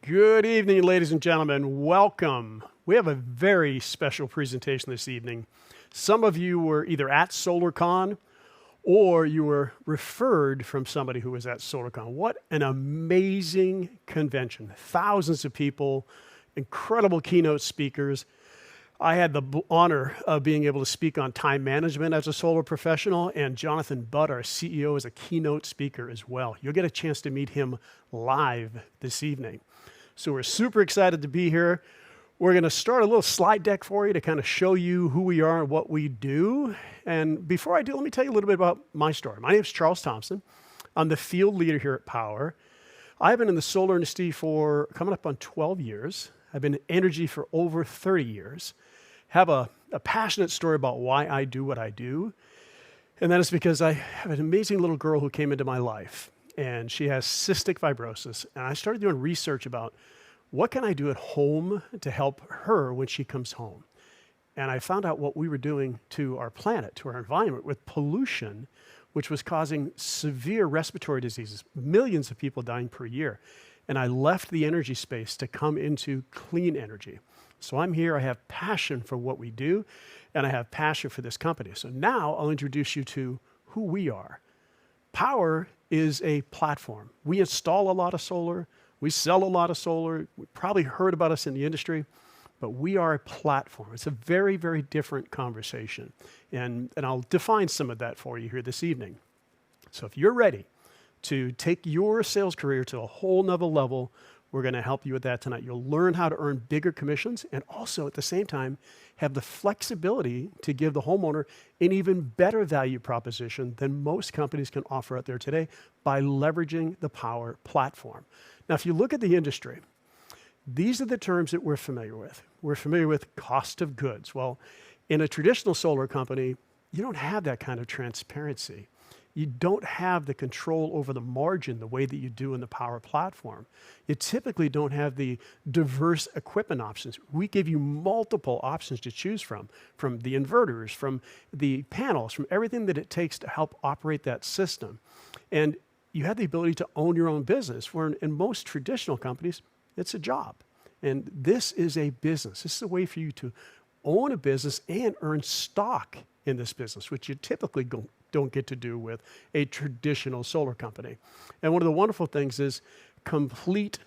Good evening, ladies and gentlemen. Welcome. We have a very special presentation this evening. Some of you were either at SolarCon or you were referred from somebody who was at SolarCon. What an amazing convention. Thousands of people, incredible keynote speakers. I had the honor of being able to speak on time management as a solar professional, and Jonathan Budd, our CEO, is a keynote speaker as well. You'll get a chance to meet him live this evening. So we're super excited to be here. We're going to start a little slide deck for you to kind of show you who we are and what we do. And before I do, let me tell you a little bit about my story. My name is Charles Thompson. I'm the field leader here at Powur. I've been in the solar industry for coming up on 12 years. I've been in energy for over 30 years. Have a passionate story about why I do what I do. And that is because I have an amazing little girl who came into my life, and she has cystic fibrosis. And I started doing research about what can I do at home to help her when she comes home. And I found out what we were doing to our planet, to our environment, with pollution, which was causing severe respiratory diseases, millions of people dying per year. And I left the energy space to come into clean energy. So I'm here, I have passion for what we do, and I have passion for this company. So now I'll introduce you to who we are. Powur is a platform. We install a lot of solar, we sell a lot of solar, you probably heard about us in the industry, but we are a platform. It's a very, very different conversation. And I'll define some of that for you here this evening. So if you're ready to take your sales career to a whole nother level, we're going to help you with that tonight. You'll learn how to earn bigger commissions and also at the same time have the flexibility to give the homeowner an even better value proposition than most companies can offer out there today by leveraging the Powur platform. Now, if you look at the industry, these are the terms that we're familiar with. We're familiar with cost of goods. Well, in a traditional solar company, you don't have that kind of transparency. You don't have the control over the margin the way that you do in the Powur platform. You typically don't have the diverse equipment options. We give you multiple options to choose from the inverters, from the panels, from everything that it takes to help operate that system. And you have the ability to own your own business, where in most traditional companies, it's a job. And this is a business. This is a way for you to own a business and earn stock in this business, which you typically don't get to do with a traditional solar company. And one of the wonderful things is complete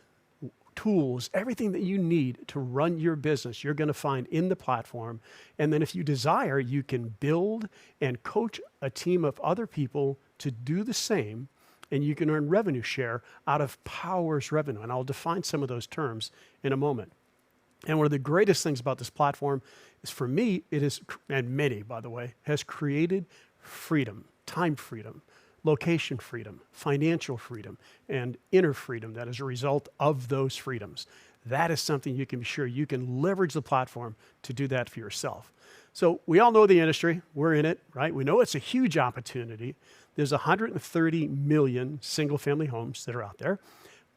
tools, everything that you need to run your business, you're going to find in the platform. And then if you desire, you can build and coach a team of other people to do the same, and you can earn revenue share out of Powur's revenue. And I'll define some of those terms in a moment. And one of the greatest things about this platform is, for me, it is, and many, by the way, has created freedom, time freedom, location freedom, financial freedom, and inner freedom that is a result of those freedoms. That is something you can be sure you can leverage the platform to do that for yourself. So we all know the industry. We're in it, right? We know it's a huge opportunity. There's 130 million single-family homes that are out there.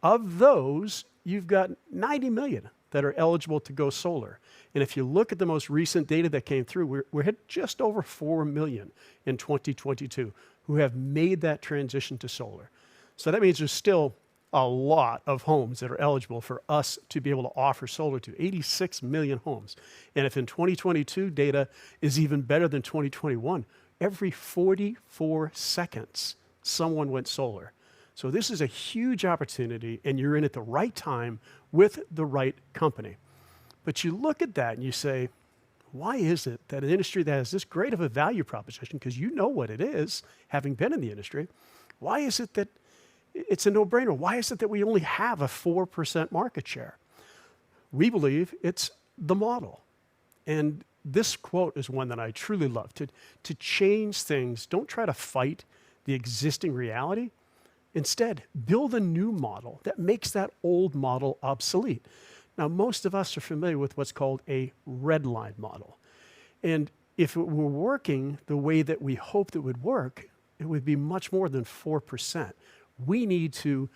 Of those, you've got 90 million that are eligible to go solar. And if you look at the most recent data that came through, we're at just over 4 million in 2022 who have made that transition to solar. So that means there's still a lot of homes that are eligible for us to be able to offer solar to, 86 million homes. And if in 2022 data is even better than 2021, every 44 seconds, someone went solar. So this is a huge opportunity, and you're in at the right time with the right company. But you look at that and you say, why is it that an industry that has this great of a value proposition, because you know what it is, having been in the industry, why is it that it's a no-brainer? Why is it that we only have a 4% market share? We believe it's the model. And this quote is one that I truly love. To change things, don't try to fight the existing reality. Instead, build a new model that makes that old model obsolete. Now, most of us are familiar with what's called a red line model. And if it were working the way that we hoped it would work, it would be much more than 4%. We need to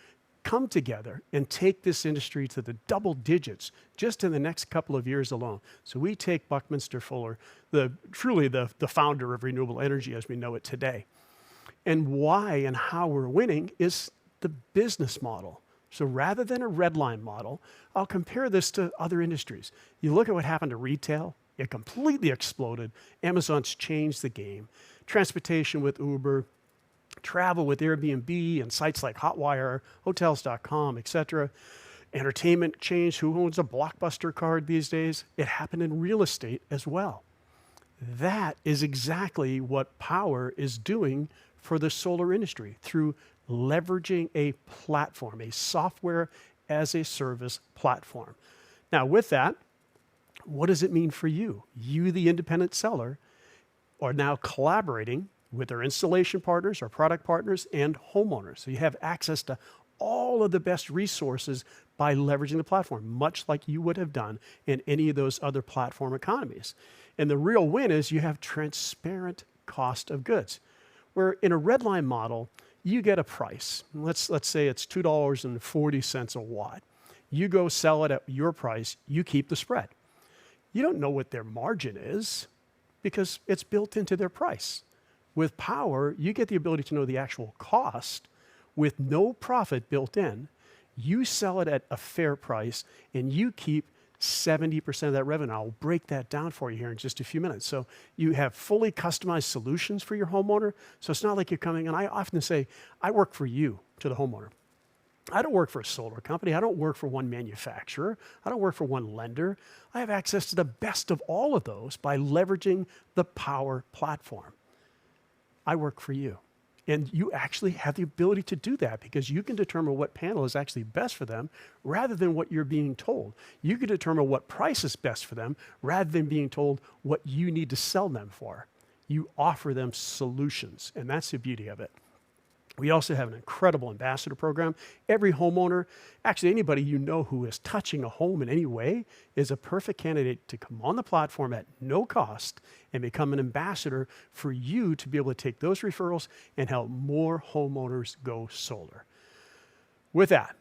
come together and take this industry to the double digits just in the next couple of years alone. So we take Buckminster Fuller, truly the founder of renewable energy as we know it today. And why and how we're winning is the business model. So rather than a red line model, I'll compare this to other industries. You look at what happened to retail, it completely exploded. Amazon's changed the game. Transportation with Uber, travel with Airbnb and sites like Hotwire, hotels.com, etc. Entertainment changed. Who owns a Blockbuster card these days? It happened in real estate as well. That is exactly what Powur is doing for the solar industry through leveraging a platform, a software as a service platform. Now, with that, what does it mean for you? You, the independent seller, are now collaborating with our installation partners, our product partners, and homeowners. So you have access to all of the best resources by leveraging the platform, much like you would have done in any of those other platform economies. And the real win is you have transparent cost of goods. Where in a red line model, you get a price. Let's say it's $2.40 a watt. You go sell it at your price, you keep the spread. You don't know what their margin is because it's built into their price. With Powur, you get the ability to know the actual cost with no profit built in. You sell it at a fair price and you keep 70% of that revenue. I'll break that down for you here in just a few minutes. So you have fully customized solutions for your homeowner. So it's not like you're coming, and I often say, I work for you to the homeowner. I don't work for a solar company. I don't work for one manufacturer. I don't work for one lender. I have access to the best of all of those by leveraging the Powur platform. I work for you. And you actually have the ability to do that because you can determine what panel is actually best for them rather than what you're being told. You can determine what price is best for them rather than being told what you need to sell them for. You offer them solutions, and that's the beauty of it. We also have an incredible ambassador program. Every homeowner, actually anybody you know who is touching a home in any way, is a perfect candidate to come on the platform at no cost and become an ambassador for you to be able to take those referrals and help more homeowners go solar. With that,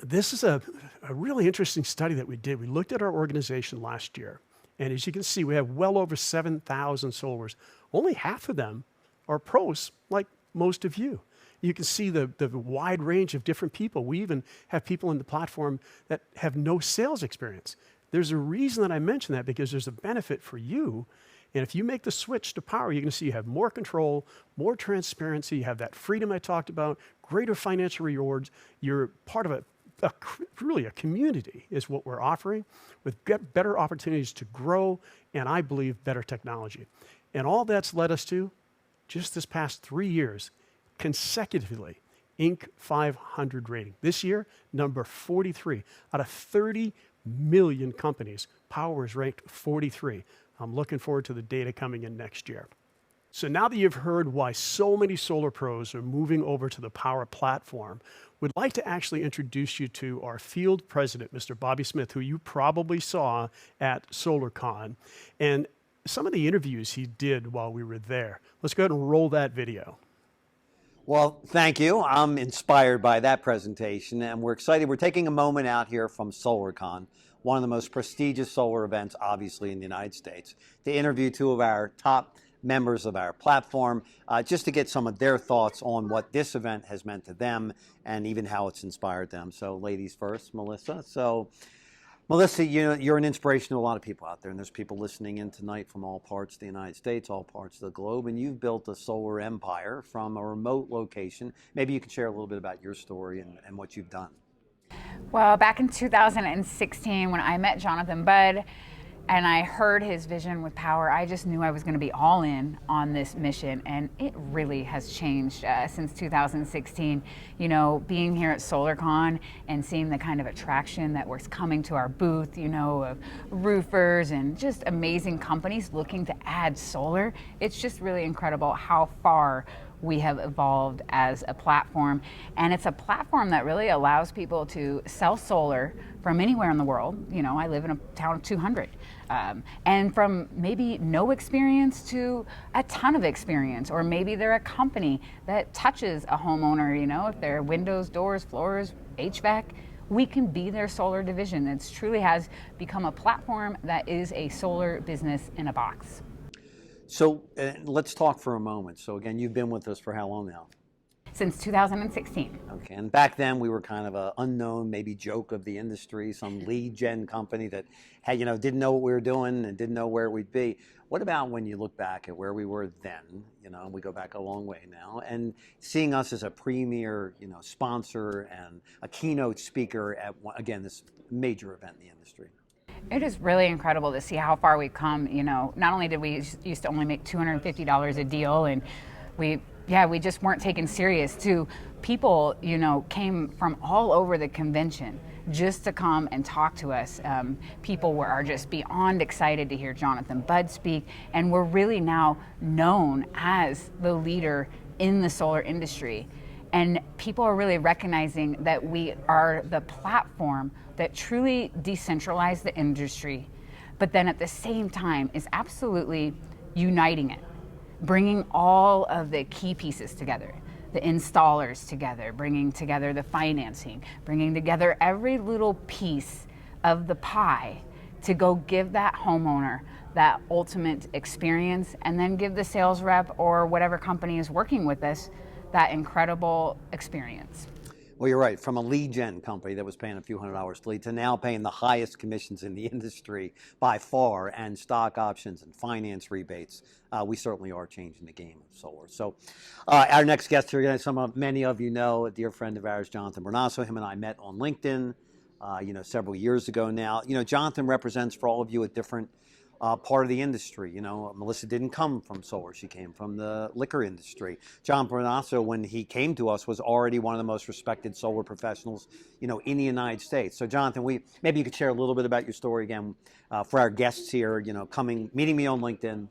this is a really interesting study that we did. We looked at our organization last year, and as you can see, we have well over 7,000 solars. Only half of them are pros like most of you. You can see the wide range of different people. We even have people in the platform that have no sales experience. There's a reason that I mention that because there's a benefit for you. And if you make the switch to Powur, you're going to see you have more control, more transparency, you have that freedom I talked about, greater financial rewards. You're part of really a community is what we're offering with better opportunities to grow and I believe better technology. And all that's led us to just this past 3 years, consecutively, Inc. 500 rating. This year, number 43. Out of 30 million companies, Powur is ranked 43. I'm looking forward to the data coming in next year. So now that you've heard why so many solar pros are moving over to the Powur platform, we'd like to actually introduce you to our field president, Mr. Bobby Smith, who you probably saw at SolarCon, and some of the interviews he did while we were there. Let's go ahead and roll that video. Well, thank you. I'm inspired by that presentation, and we're excited. We're taking a moment out here from SolarCon, one of the most prestigious solar events, obviously, in the United States, to interview two of our top members of our platform, just to get some of their thoughts on what this event has meant to them and even how it's inspired them. So, ladies first, Melissa. So, Melissa, you're an inspiration to a lot of people out there, and there's people listening in tonight from all parts of the United States, all parts of the globe, and you've built a solar empire from a remote location. Maybe you can share a little bit about your story and what you've done. Well, back in 2016, when I met Jonathan Budd, and I heard his vision with Powur, I just knew I was going to be all in on this mission, and it really has changed since 2016. You know, being here at SolarCon and seeing the kind of attraction that was coming to our booth, you know, of roofers and just amazing companies looking to add solar. It's just really incredible how far we have evolved as a platform, and it's a platform that really allows people to sell solar from anywhere in the world. You know, I live in a town of 200, and from maybe no experience to a ton of experience, or maybe they're a company that touches a homeowner, you know, if they're windows, doors, floors, HVAC, we can be their solar division. It truly has become a platform that is a solar business in a box. So let's talk for a moment. So again, you've been with us for how long now? Since 2016. Okay, and back then we were kind of an unknown, maybe joke of the industry, some lead gen company that had, didn't know what we were doing and didn't know where we'd be. What about when you look back at where we were then? We go back a long way now, and seeing us as a premier, sponsor and a keynote speaker at again this major event in the industry. It is really incredible to see how far we've come. Not only did we used to only make $250 a deal, and we just weren't taken serious. To people, came from all over the convention just to come and talk to us. People are just beyond excited to hear Jonathan Budd speak, and we're really now known as the leader in the solar industry. And people are really recognizing that we are the platform that truly decentralized the industry, but then at the same time is absolutely uniting it, bringing all of the key pieces together, the installers together, bringing together the financing, bringing together every little piece of the pie to go give that homeowner that ultimate experience, and then give the sales rep or whatever company is working with us that incredible experience. Well, you're right. From a lead gen company that was paying a few $100s to lead to now paying the highest commissions in the industry by far, and stock options and finance rebates, we certainly are changing the game of solar. So our next guest here, many of you know, a dear friend of ours, Jonathan Budd. Him and I met on LinkedIn, several years ago now. Jonathan represents for all of you a different part of the industry. Melissa didn't come from solar. She came from the liquor industry. John Bernasso, when he came to us, was already one of the most respected solar professionals, in the United States. So Jonathan, maybe you could share a little bit about your story again for our guests here, meeting me on LinkedIn,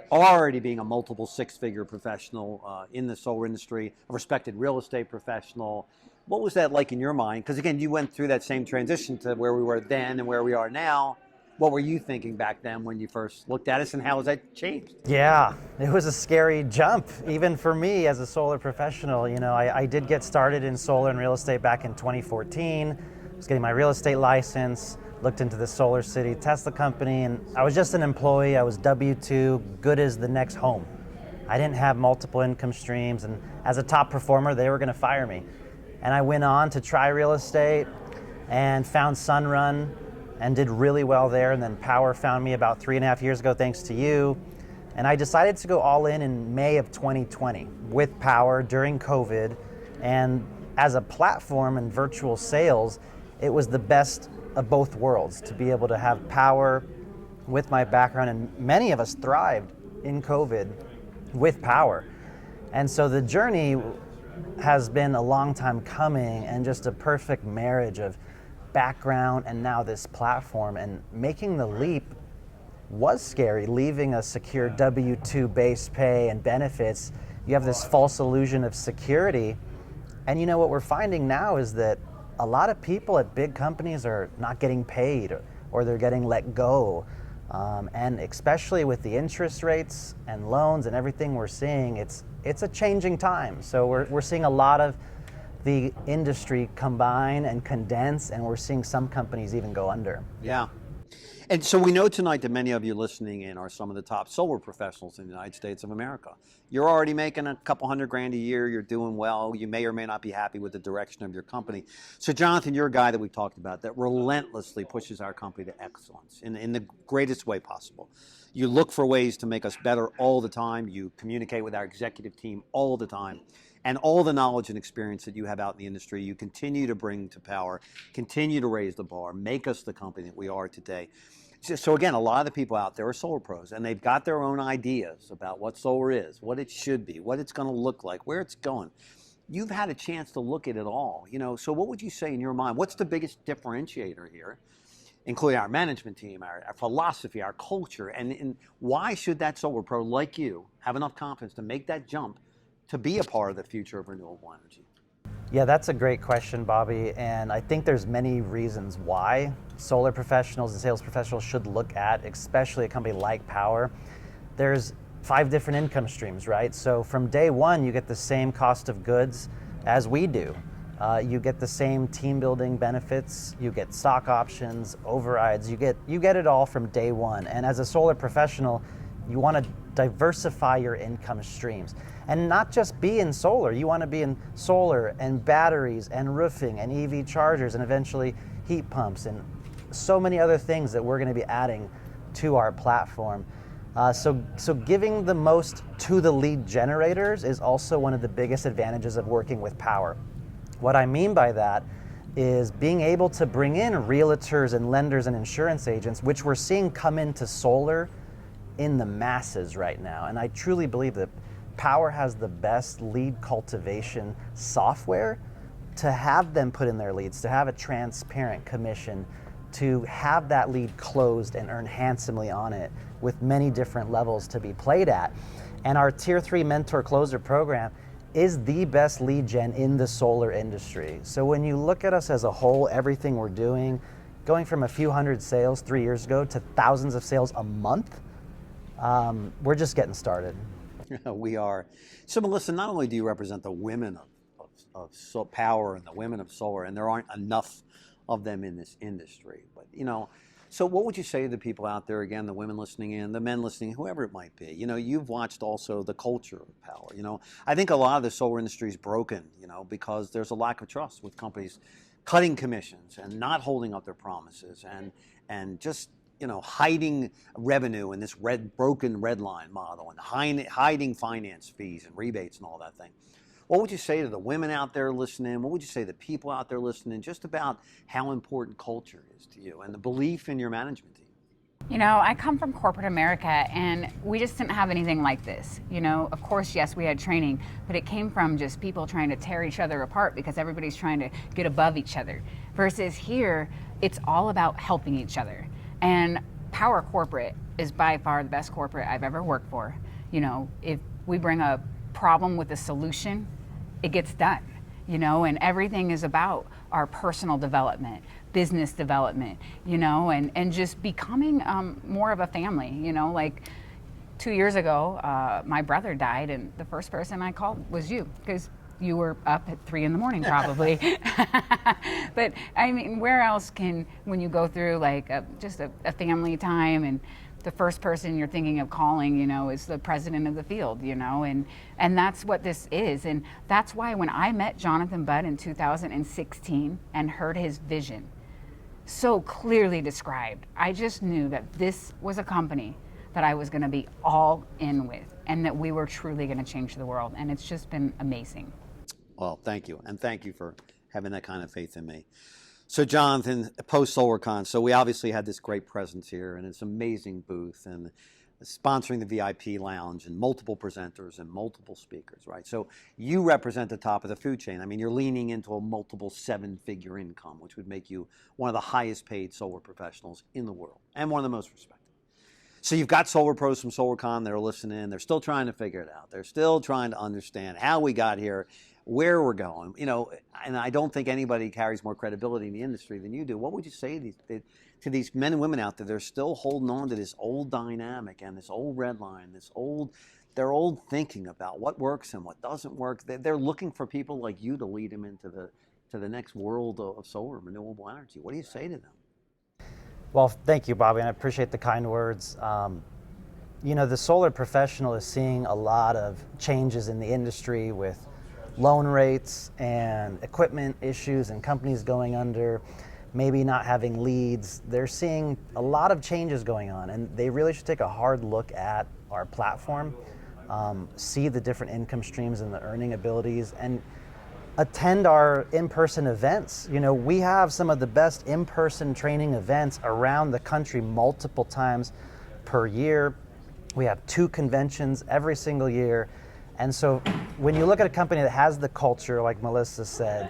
already being a multiple six-figure professional in the solar industry, a respected real estate professional. What was that like in your mind? Because again, you went through that same transition to where we were then and where we are now. What were you thinking back then when you first looked at us, and how has that changed? Yeah, it was a scary jump, even for me as a solar professional. I did get started in solar and real estate back in 2014. I was getting my real estate license, looked into the Solar City Tesla company, and I was just an employee. I was W-2, good as the next home. I didn't have multiple income streams, and as a top performer, they were going to fire me. And I went on to try real estate and found Sunrun, and did really well there. And then Powur found me about 3.5 years ago, thanks to you. And I decided to go all in May of 2020 with Powur during COVID. And as a platform and virtual sales, it was the best of both worlds to be able to have Powur with my background. And many of us thrived in COVID with Powur. And so the journey has been a long time coming, and just a perfect marriage of background and now this platform. And making the leap was scary, leaving a secure W-2 base pay and benefits. You have this false illusion of security. And what we're finding now is that a lot of people at big companies are not getting paid, or they're getting let go. And especially with the interest rates and loans and everything we're seeing, it's a changing time. So we're seeing a lot of the industry combine and condense, and we're seeing some companies even go under. Yeah. And so we know tonight that many of you listening in are some of the top solar professionals in the United States of America. You're already making a couple $100,000 a year. You're doing well. You may or may not be happy with the direction of your company. So Jonathan, you're a guy that we've talked about that relentlessly pushes our company to excellence in the greatest way possible. You look for ways to make us better all the time. You communicate with our executive team all the time. And all the knowledge and experience that you have out in the industry, you continue to bring to Powur, continue to raise the bar, make us the company that we are today. So again, a lot of the people out there are solar pros, and they've got their own ideas about what solar is, what it should be, what it's going to look like, where it's going. You've had a chance to look at it all. So what would you say in your mind? What's the biggest differentiator here, including our management team, our philosophy, our culture, and why should that solar pro like you have enough confidence to make that jump to be a part of the future of renewable energy? Yeah, that's a great question, Bobby. And I think there's many reasons why solar professionals and sales professionals should look at, especially a company like Powur. There's 5 different income streams, right? So from day one, you get the same cost of goods as we do. You get the same team building benefits, you get stock options, overrides, you get it all from day one. And as a solar professional, you want to diversify your income streams. And not just be in solar, you want to be in solar and batteries and roofing and EV chargers and eventually heat pumps and so many other things that we're going to be adding to our platform. So giving the most to the lead generators is also one of the biggest advantages of working with Powur. What I mean by that is being able to bring in realtors and lenders and insurance agents, which we're seeing come into solar in the masses right now. And I truly believe that Powur has the best lead cultivation software to have them put in their leads, to have a transparent commission, to have that lead closed and earn handsomely on it with many different levels to be played at. And our Tier 3 Mentor Closer program is the best lead gen in the solar industry. So when you look at us as a whole, everything we're doing, going from a few hundred sales 3 years ago to thousands of sales a month, we're just getting started. We are. So Melissa, not only do you represent the women of Powur and the women of solar, and there aren't enough of them in this industry, but so what would you say to the people out there, again, the women listening in, the men listening, whoever it might be? You've watched also the culture of Powur. I think a lot of the solar industry is broken, because there's a lack of trust with companies cutting commissions and not holding up their promises and just hiding revenue in this broken red line model and hiding finance fees and rebates and all that thing. What would you say to the women out there listening? What would you say to the people out there listening just about how important culture is to you and the belief in your management team? I come from corporate America, and we just didn't have anything like this. Of course, yes, we had training, but it came from just people trying to tear each other apart because everybody's trying to get above each other. Versus here, it's all about helping each other. And Powur Corporate is by far the best corporate I've ever worked for. If we bring a problem with a solution, it gets done, and everything is about our personal development, business development, and just becoming more of a family. Like 2 years ago, my brother died, and the first person I called was you, because you were up at 3 a.m. probably. But I mean, where else when you go through like just a family time, and the first person you're thinking of calling, is the president of the field, and that's what this is. And that's why when I met Jonathan Budd in 2016 and heard his vision so clearly described, I just knew that this was a company that I was going to be all in with, and that we were truly going to change the world. And it's just been amazing. Well, thank you. And thank you for having that kind of faith in me. So Jonathan, post SolarCon, so we obviously had this great presence here, and it's an amazing booth, and sponsoring the VIP lounge, and multiple presenters and multiple speakers, right? So you represent the top of the food chain. I mean, you're leaning into a multiple 7-figure income, which would make you one of the highest paid solar professionals in the world, and one of the most respected. So you've got solar pros from SolarCon that are listening. They're still trying to figure it out. They're still trying to understand how we got here, where we're going, and I don't think anybody carries more credibility in the industry than you do. What would you say to these men and women out there? They're still holding on to this old dynamic and this old red line, their old thinking about what works and what doesn't work. They're looking for people like you to lead them into the next world of solar renewable energy. What do you say to them? Well, thank you, Bobby, and I appreciate the kind words. The solar professional is seeing a lot of changes in the industry with loan rates and equipment issues and companies going under, maybe not having leads. They're seeing a lot of changes going on, and they really should take a hard look at our platform, see the different income streams and the earning abilities, and attend our in-person events. We have some of the best in-person training events around the country multiple times per year. We have 2 conventions every single year. And so when you look at a company that has the culture, like Melissa said,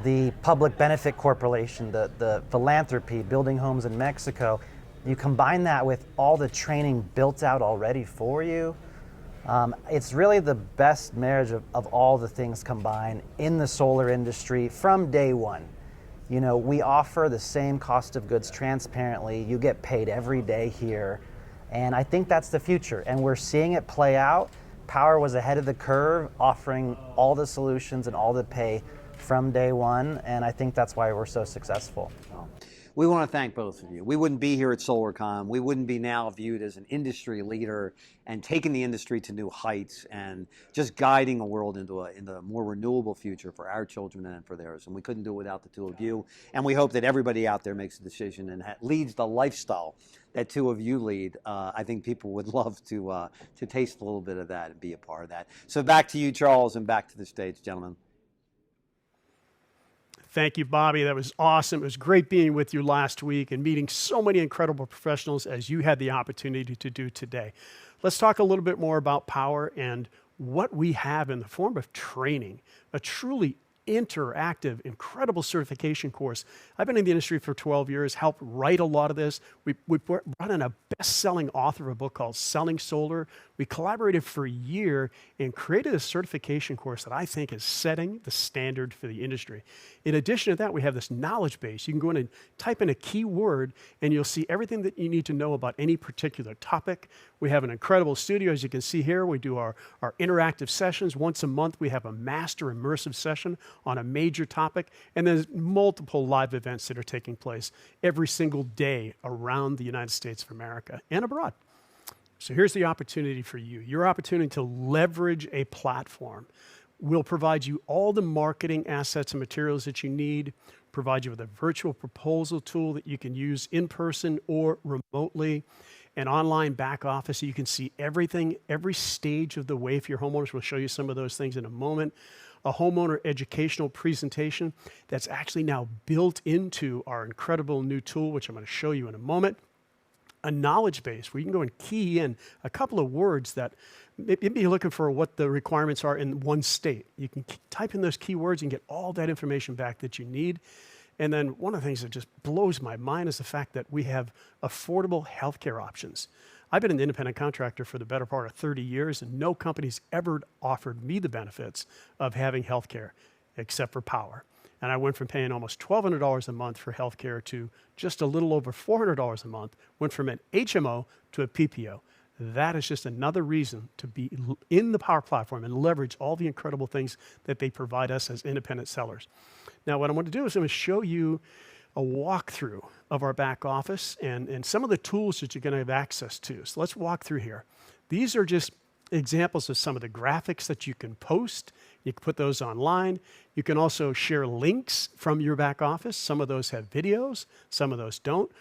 the public benefit corporation, the philanthropy, building homes in Mexico, you combine that with all the training built out already for you, it's really the best marriage of all the things combined in the solar industry from day one. We offer the same cost of goods transparently. You get paid every day here. And I think that's the future. And we're seeing it play out. Powur was ahead of the curve, offering all the solutions and all the pay from day one, and I think that's why we're so successful. We want to thank both of you. We wouldn't be here at SolarCon. We wouldn't be now viewed as an industry leader and taking the industry to new heights and just guiding a world into a more renewable future for our children and for theirs. And we couldn't do it without the two of you. And we hope that everybody out there makes a decision and leads the lifestyle that two of you lead. I think people would love to taste a little bit of that and be a part of that. So back to you, Charles, and back to the stage, gentlemen. Thank you, Bobby. That was awesome. It was great being with you last week and meeting so many incredible professionals as you had the opportunity to do today. Let's talk a little bit more about Powur and what we have in the form of training, a truly interactive, incredible certification course. I've been in the industry for 12 years, helped write a lot of this. We brought in a best-selling author of a book called Selling Solar. We collaborated for a year and created a certification course that I think is setting the standard for the industry. In addition to that, we have this knowledge base. You can go in and type in a keyword and you'll see everything that you need to know about any particular topic. We have an incredible studio. As you can see here, we do our interactive sessions. Once a month, we have a master immersive session on a major topic, and there's multiple live events that are taking place every single day around the United States of America and abroad. So here's the opportunity for you, your opportunity to leverage a platform. We'll provide you all the marketing assets and materials that you need, provide you with a virtual proposal tool that you can use in person or remotely, an online back office so you can see everything, every stage of the way for your homeowners. We'll show you some of those things in a moment. A homeowner educational presentation that's actually now built into our incredible new tool, which I'm going to show you in a moment. A knowledge base where you can go and key in a couple of words that maybe you're looking for what the requirements are in one state. You can type in those keywords and get all that information back that you need. And then one of the things that just blows my mind is the fact that we have affordable healthcare options. I've been an independent contractor for the better part of 30 years, and no company's ever offered me the benefits of having healthcare except for Powur. And I went from paying almost $1,200 a month for healthcare to just a little over $400 a month, went from an HMO to a PPO. That is just another reason to be in the Powur platform and leverage all the incredible things that they provide us as independent sellers. Now, what I'm going to do is I'm going to show you a walkthrough of our back office and some of the tools that you're going to have access to. So let's walk through here. These are just examples of some of the graphics that you can post. You can put those online. You can also share links from your back office. Some of those have videos, some of those don't.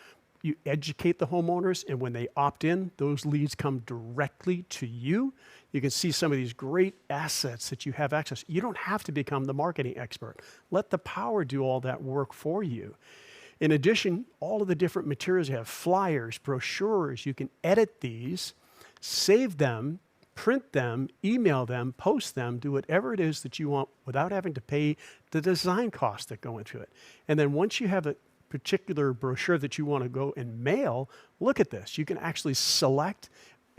You educate the homeowners, and when they opt in, those leads come directly to you. You can see some of these great assets that you have access. You don't have to become the marketing expert. Let the Powur do all that work for you. In addition, all of the different materials, you have flyers, brochures, you can edit these, save them, print them, email them, post them, do whatever it is that you want without having to pay the design costs that go into it. And then once you have a particular brochure that you want to go and mail, look at this. You can actually select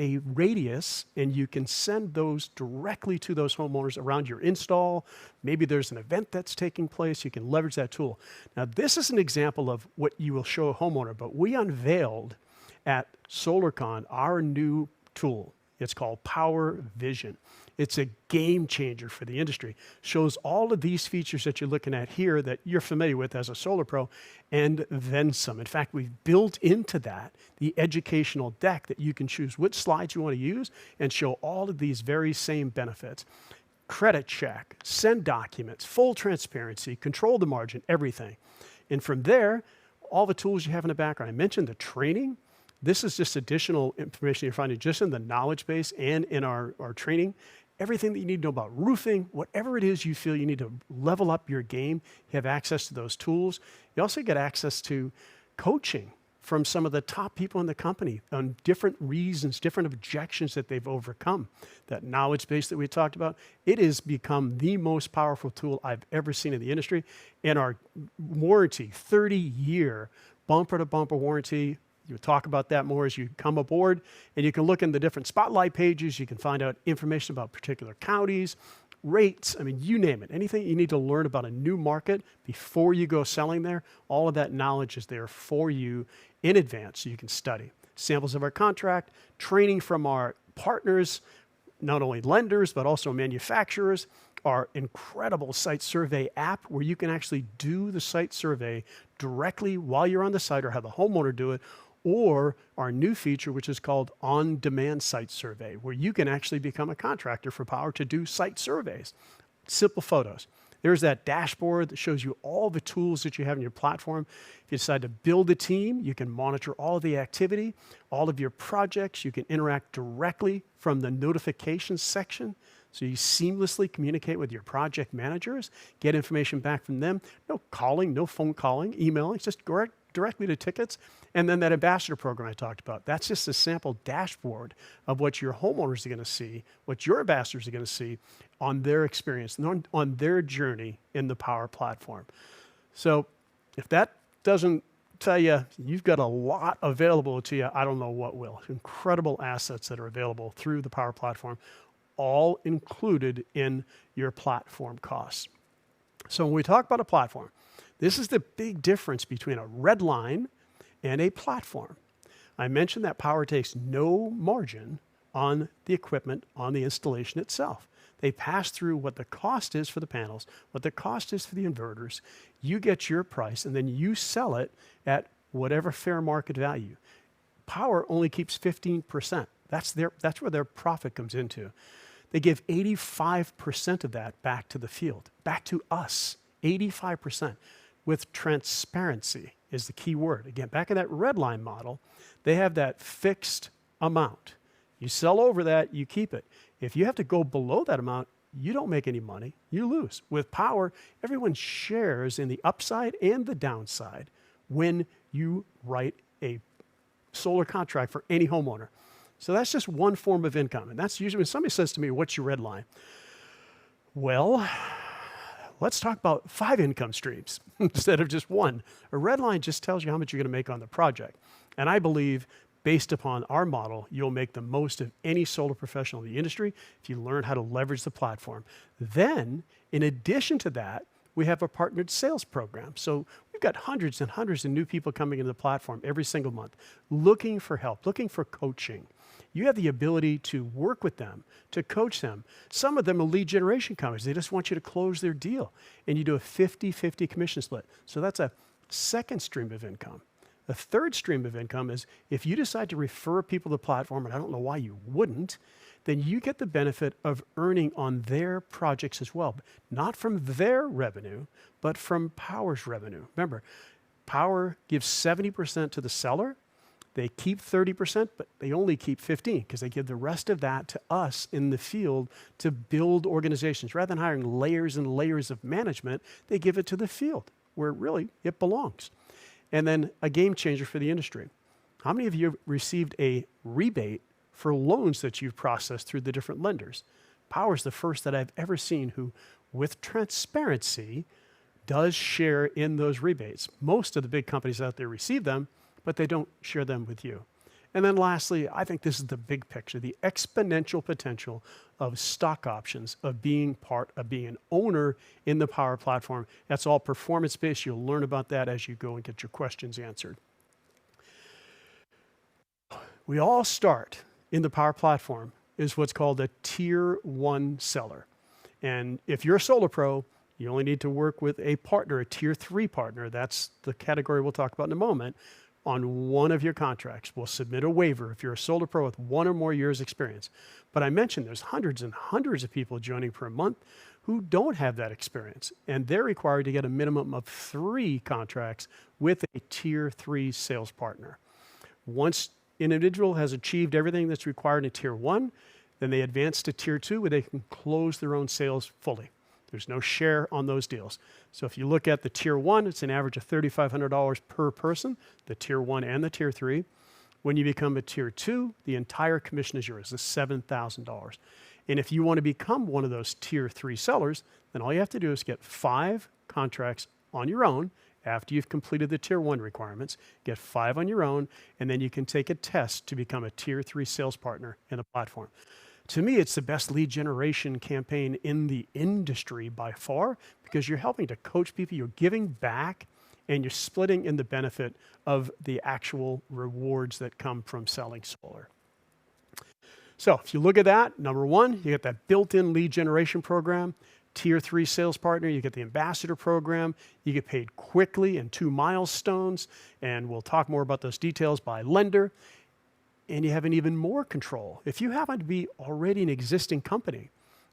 a radius and you can send those directly to those homeowners around your install. Maybe there's an event that's taking place. You can leverage that tool. Now, this is an example of what you will show a homeowner, but we unveiled at SolarCon our new tool. It's called Powur Vision. It's a game changer for the industry. Shows all of these features that you're looking at here that you're familiar with as a solar pro, and then some. In fact, we've built into that the educational deck that you can choose which slides you want to use and show all of these very same benefits. Credit check, send documents, full transparency, control the margin, everything. And from there, all the tools you have in the background. I mentioned the training. This is just additional information you're finding just in the knowledge base and in our training. Everything that you need to know about roofing, whatever it is you feel you need to level up your game, you have access to those tools. You also get access to coaching from some of the top people in the company on different reasons, different objections that they've overcome. That knowledge base that we talked about, it has become the most powerful tool I've ever seen in the industry. And our warranty, 30-year bumper-to-bumper warranty. You'll talk about that more as you come aboard, and you can look in the different spotlight pages. You can find out information about particular counties, rates, I mean, you name it. Anything you need to learn about a new market before you go selling there, all of that knowledge is there for you in advance so you can study. Samples of our contract, training from our partners, not only lenders, but also manufacturers, our incredible site survey app where you can actually do the site survey directly while you're on the site or have the homeowner do it, or our new feature, which is called On-Demand Site Survey, where you can actually become a contractor for Powur to do site surveys. Simple photos. There's that dashboard that shows you all the tools that you have in your platform. If you decide to build a team, you can monitor all the activity, all of your projects. You can interact directly from the notifications section. So you seamlessly communicate with your project managers, get information back from them. No calling, no phone calling, emailing, it's just directly to tickets. And then that ambassador program I talked about, that's just a sample dashboard of what your homeowners are going to see, what your ambassadors are going to see on their experience, on their journey in the Powur platform. So if that doesn't tell you you've got a lot available to you, I don't know what will. Incredible assets that are available through the Powur platform, all included in your platform costs. So when we talk about a platform, this is the big difference between a red line and a platform. I mentioned that Powur takes no margin on the equipment, on the installation itself. They pass through what the cost is for the panels, what the cost is for the inverters. You get your price, and then you sell it at whatever fair market value. Powur only keeps 15%. That's where their profit comes into. They give 85% of that back to the field, back to us, 85%, with transparency is the key word. Again, back in that red line model, they have that fixed amount. You sell over that, you keep it. If you have to go below that amount, you don't make any money, you lose. With Powur, everyone shares in the upside and the downside when you write a solar contract for any homeowner. So that's just one form of income. And that's usually when somebody says to me, what's your red line? Well, let's talk about 5 income streams instead of just one. A red line just tells you how much you're going to make on the project. And I believe, based upon our model, you'll make the most of any solar professional in the industry if you learn how to leverage the platform. Then, in addition to that, we have a partnered sales program. So we've got hundreds and hundreds of new people coming into the platform every single month, looking for help, looking for coaching. You have the ability to work with them, to coach them. Some of them are lead generation companies. They just want you to close their deal. And you do a 50-50 commission split. So that's a second stream of income. The third stream of income is if you decide to refer people to the platform, and I don't know why you wouldn't, then you get the benefit of earning on their projects as well. Not from their revenue, but from Powur's revenue. Remember, Powur gives 70% to the seller. They keep 30%, but they only keep 15% because they give the rest of that to us in the field to build organizations. Rather than hiring layers and layers of management, they give it to the field where really it belongs. And then a game changer for the industry. How many of you have received a rebate for loans that you've processed through the different lenders? Powur's the first that I've ever seen who, with transparency, does share in those rebates. Most of the big companies out there receive them, but they don't share them with you. And then lastly, I think this is the big picture, the exponential potential of stock options, of being part of being an owner in the Powur platform. That's all performance-based. You'll learn about that as you go and get your questions answered. We all start in the Powur platform is what's called a Tier 1 seller. And if you're a solar pro, you only need to work with a partner, a Tier 3 partner. That's the category we'll talk about in a moment. On one of your contracts, we'll submit a waiver if you're a solar pro with 1 or more years experience. But I mentioned there's hundreds and hundreds of people joining per month who don't have that experience, and they're required to get a minimum of 3 contracts with a Tier 3 sales partner. Once an individual has achieved everything that's required in Tier 1, then they advance to Tier 2 where they can close their own sales fully. There's no share on those deals. So if you look at the Tier 1, it's an average of $3,500 per person, the Tier 1 and the Tier 3. When you become a Tier 2, the entire commission is yours, it's $7,000. And if you want to become one of those Tier 3 sellers, then all you have to do is get 5 contracts on your own after you've completed the Tier 1 requirements, get 5 on your own, and then you can take a test to become a Tier 3 sales partner in the platform. To me, it's the best lead generation campaign in the industry by far because you're helping to coach people, you're giving back, and you're splitting in the benefit of the actual rewards that come from selling solar. So if you look at that, number one, you get that built-in lead generation program, tier 3 sales partner, you get the ambassador program, you get paid quickly in 2 milestones, and we'll talk more about those details by lender. And you have an even more control. If you happen to be already an existing company,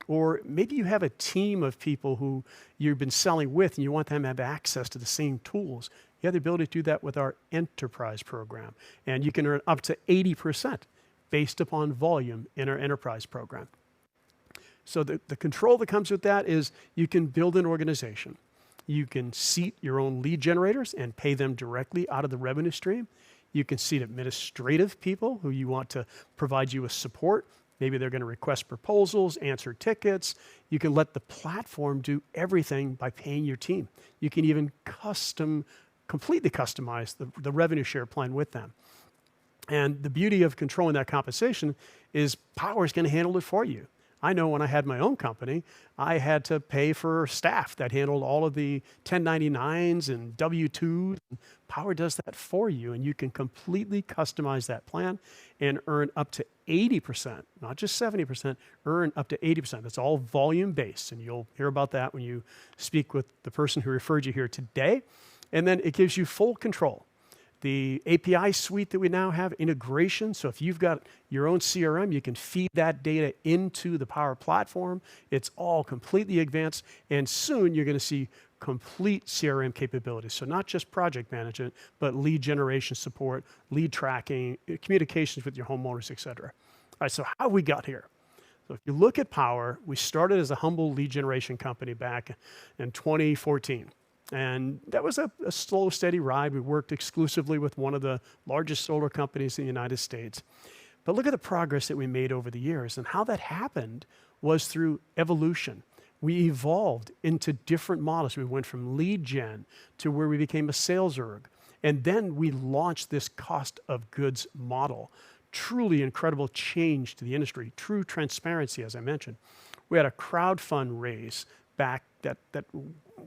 or maybe you have a team of people who you've been selling with and you want them to have access to the same tools, you have the ability to do that with our enterprise program. And you can earn up to 80% based upon volume in our enterprise program. So the control that comes with that is you can build an organization. You can seat your own lead generators and pay them directly out of the revenue stream. You can seat administrative people who you want to provide you with support. Maybe they're going to request proposals, answer tickets. You can let the platform do everything by paying your team. You can even completely customize the revenue share plan with them. And the beauty of controlling that compensation is Powur is going to handle it for you. I know when I had my own company, I had to pay for staff that handled all of the 1099s and W-2s. Powur does that for you, and you can completely customize that plan and earn up to 80%, not just 70%, earn up to 80%. That's all volume-based, and you'll hear about that when you speak with the person who referred you here today. And then it gives you full control. The API suite that we now have, integration, so if you've got your own CRM, you can feed that data into the Powur platform. It's all completely advanced, and soon you're going to see complete CRM capabilities. So not just project management, but lead generation support, lead tracking, communications with your homeowners, et cetera. All right, so how we got here? So if you look at Powur, we started as a humble lead generation company back in 2014. And that was a slow, steady ride. We worked exclusively with one of the largest solar companies in the United States. But look at the progress that we made over the years. And how that happened was through evolution. We evolved into different models. We went from lead gen to where we became a sales org. And then we launched this cost of goods model. Truly incredible change to the industry, true transparency, as I mentioned. We had a crowdfund raise back that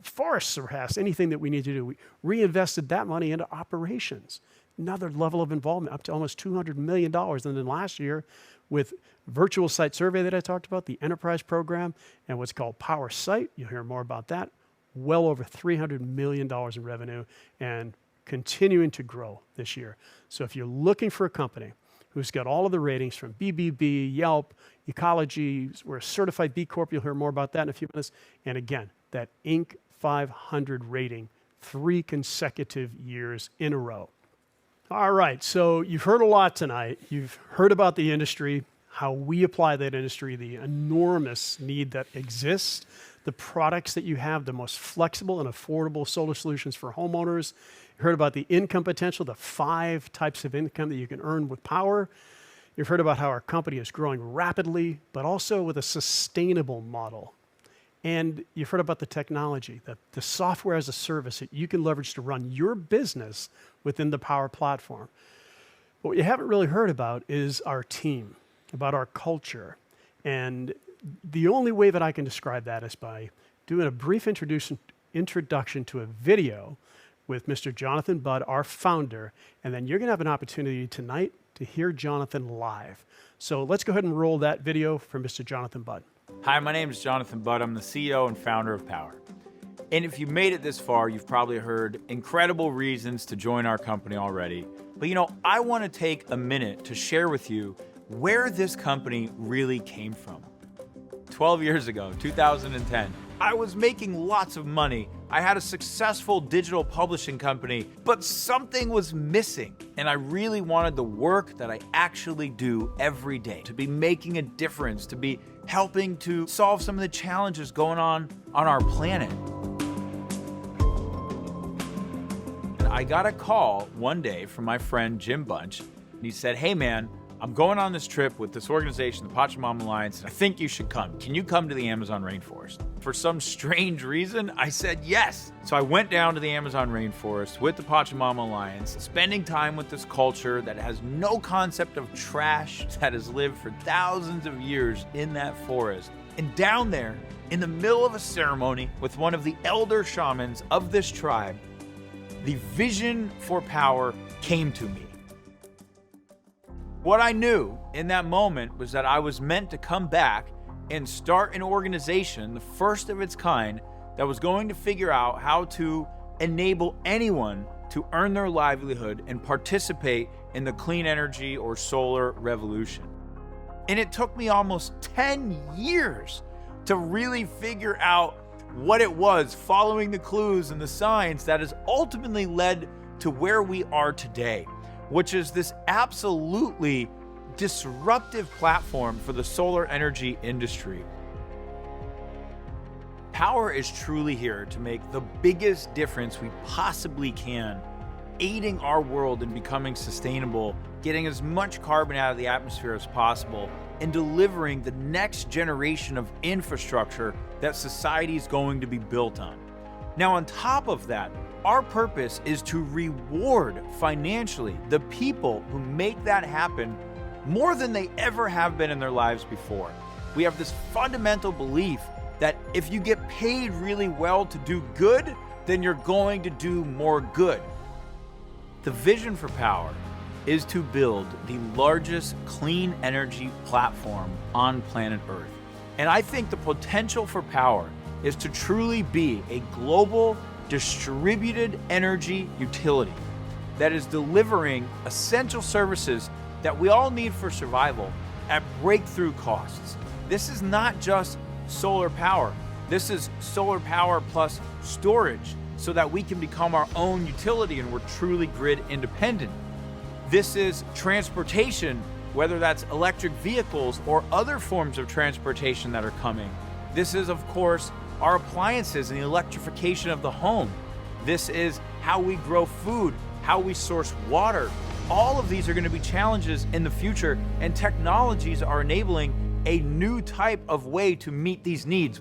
far surpassed anything that we need to do. We reinvested that money into operations. Another level of involvement, up to almost $200 million. And then last year, with virtual site survey that I talked about, the enterprise program, and what's called Powur Site, you'll hear more about that, well over $300 million in revenue and continuing to grow this year. So if you're looking for a company who's got all of the ratings from BBB, Yelp, Ecology, we're a certified B Corp, you'll hear more about that in a few minutes. And again, that Inc. 500 rating, 3 consecutive years in a row. All right, so you've heard a lot tonight. You've heard about the industry, how we apply that industry, the enormous need that exists, the products that you have, the most flexible and affordable solar solutions for homeowners. You heard about the income potential, the 5 types of income that you can earn with Powur. You've heard about how our company is growing rapidly, but also with a sustainable model. And you've heard about the technology, the software as a service that you can leverage to run your business within the Powur platform. But what you haven't really heard about is our team, about our culture. And the only way that I can describe that is by doing a brief introduction to a video with Mr. Jonathan Budd, our founder. And then you're going to have an opportunity tonight to hear Jonathan live. So let's go ahead and roll that video from Mr. Jonathan Budd. Hi, my name is Jonathan Budd. I'm the CEO and founder of Powur. And if you made it this far, you've probably heard incredible reasons to join our company already. But I want to take a minute to share with you where this company really came from. 12 years ago, 2010, I was making lots of money. I had a successful digital publishing company, but something was missing. And I really wanted the work that I actually do every day to be making a difference, to be helping to solve some of the challenges going on our planet. And I got a call one day from my friend Jim Bunch, and he said, "Hey man, I'm going on this trip with this organization, the Pachamama Alliance, and I think you should come. Can you come to the Amazon rainforest?" For some strange reason, I said yes. So I went down to the Amazon rainforest with the Pachamama Alliance, spending time with this culture that has no concept of trash, that has lived for thousands of years in that forest. And down there, in the middle of a ceremony with one of the elder shamans of this tribe, the vision for Powur came to me. What I knew in that moment was that I was meant to come back and start an organization, the first of its kind, that was going to figure out how to enable anyone to earn their livelihood and participate in the clean energy or solar revolution. And it took me almost 10 years to really figure out what it was, following the clues and the signs that has ultimately led to where we are today, which is this absolutely disruptive platform for the solar energy industry. Powur is truly here to make the biggest difference we possibly can, aiding our world in becoming sustainable, getting as much carbon out of the atmosphere as possible, and delivering the next generation of infrastructure that society is going to be built on. Now, on top of that, our purpose is to reward financially the people who make that happen more than they ever have been in their lives before. We have this fundamental belief that if you get paid really well to do good, then you're going to do more good. The vision for Powur is to build the largest clean energy platform on planet Earth. And I think the potential for Powur is to truly be a global distributed energy utility that is delivering essential services that we all need for survival at breakthrough costs. This is not just solar power. This is solar power plus storage so that we can become our own utility and we're truly grid independent. This is transportation, whether that's electric vehicles or other forms of transportation that are coming. This is, of course, our appliances and the electrification of the home. This is how we grow food, how we source water. All of these are going to be challenges in the future, and technologies are enabling a new type of way to meet these needs.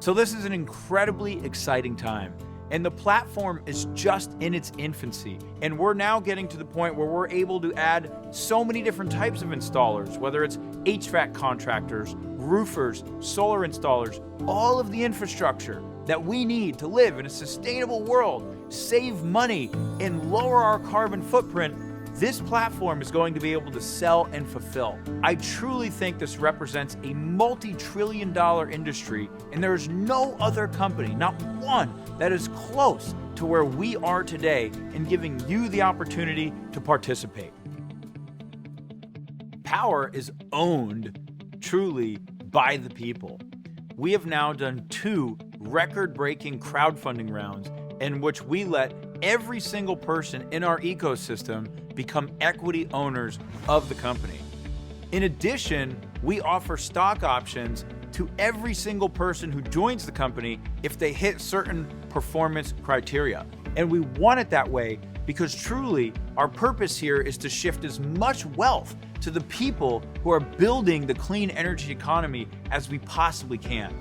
So this is an incredibly exciting time. And the platform is just in its infancy. And we're now getting to the point where we're able to add so many different types of installers, whether it's HVAC contractors, roofers, solar installers, all of the infrastructure that we need to live in a sustainable world, save money, and lower our carbon footprint. This platform is going to be able to sell and fulfill. I truly think this represents a multi-trillion-dollar industry, and there is no other company, not one, that is close to where we are today in giving you the opportunity to participate. Powur is owned truly by the people. We have now done 2 record-breaking crowdfunding rounds in which we let every single person in our ecosystem become equity owners of the company. In addition, we offer stock options to every single person who joins the company if they hit certain performance criteria. And we want it that way because truly our purpose here is to shift as much wealth to the people who are building the clean energy economy as we possibly can.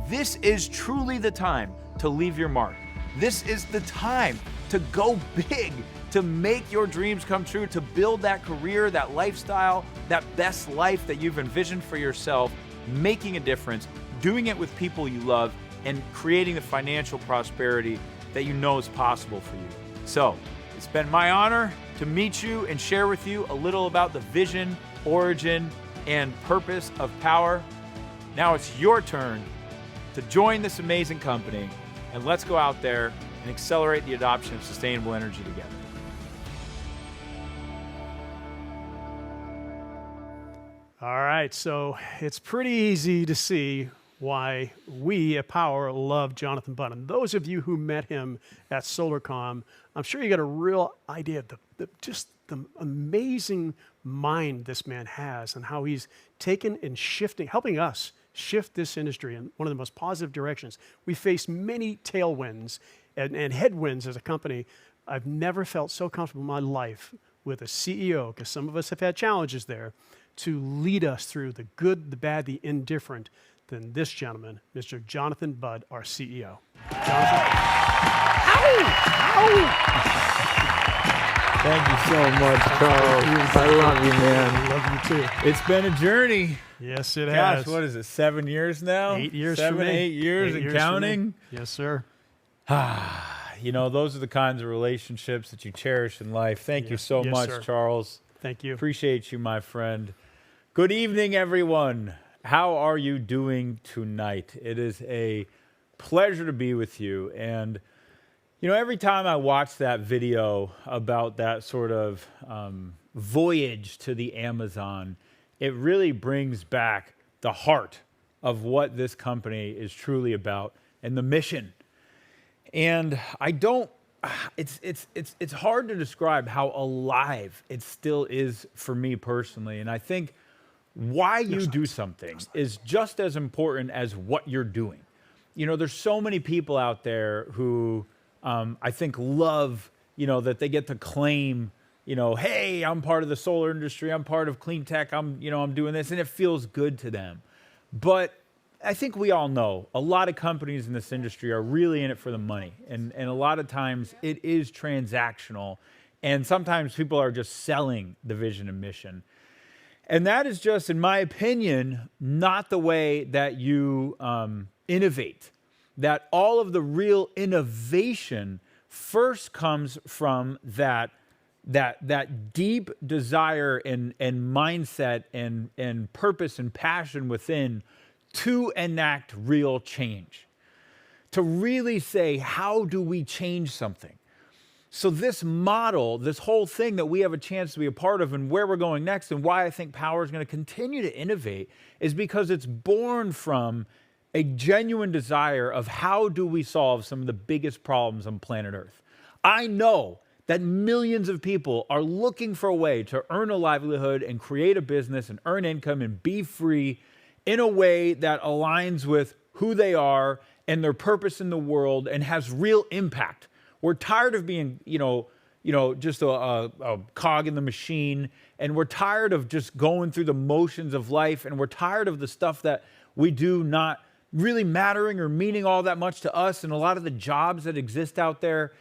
This is truly the time to leave your mark. This is the time to go big, to make your dreams come true, to build that career, that lifestyle, that best life that you've envisioned for yourself, making a difference, doing it with people you love, and creating the financial prosperity that you know is possible for you. So, it's been my honor to meet you and share with you a little about the vision, origin, and purpose of Powur. Now it's your turn to join this amazing company, and let's go out there and accelerate the adoption of sustainable energy together. All right, so it's pretty easy to see why we at Powur love Jonathan Budd. And those of you who met him at SolarCon, I'm sure you got a real idea of just the amazing mind this man has and how he's taken and shifting, helping us shift this industry in one of the most positive directions. We face many tailwinds and headwinds as a company. I've never felt so comfortable in my life with a CEO, because some of us have had challenges there, to lead us through the good, the bad, the indifferent than this gentleman, Mr. Jonathan Budd, our CEO. Jonathan? Thank you so much, Carl. I love you, man. I love you too. It's been a journey. Yes, it Gosh, has. what is it, 7 years now? 8 years 7, for me. 8 years 8 and years for counting. me. Yes, sir. You know, those are the kinds of relationships that you cherish in life. Thank you so Yes, much, sir. Charles. Thank you. Appreciate you, my friend. Good evening, everyone. How are you doing tonight? It is a pleasure to be with you. And, you know, every time I watch that video about that sort of voyage to the Amazon, it really brings back the heart of what this company is truly about and the mission. And it's hard to describe how alive it still is for me personally. And I think why you do something is just as important as what you're doing. You know, there's so many people out there who I think love, you know, that they get to claim, you know, hey, I'm part of the solar industry, I'm part of clean tech, I'm doing this, and it feels good to them. But I think we all know a lot of companies in this industry are really in it for the money. And a lot of times it is transactional. And sometimes people are just selling the vision and mission. And that is just, in my opinion, not the way that you innovate. That all of the real innovation first comes from that deep desire and mindset and purpose and passion within to enact real change, to really say, how do we change something? So this model, this whole thing that we have a chance to be a part of and where we're going next and why I think Powur is going to continue to innovate is because it's born from a genuine desire of how do we solve some of the biggest problems on planet Earth. I know that millions of people are looking for a way to earn a livelihood and create a business and earn income and be free in a way that aligns with who they are and their purpose in the world and has real impact. We're tired of being, just a cog in the machine, and we're tired of just going through the motions of life, and we're tired of the stuff that we do not really mattering or meaning all that much to us and a lot of the jobs that exist out there.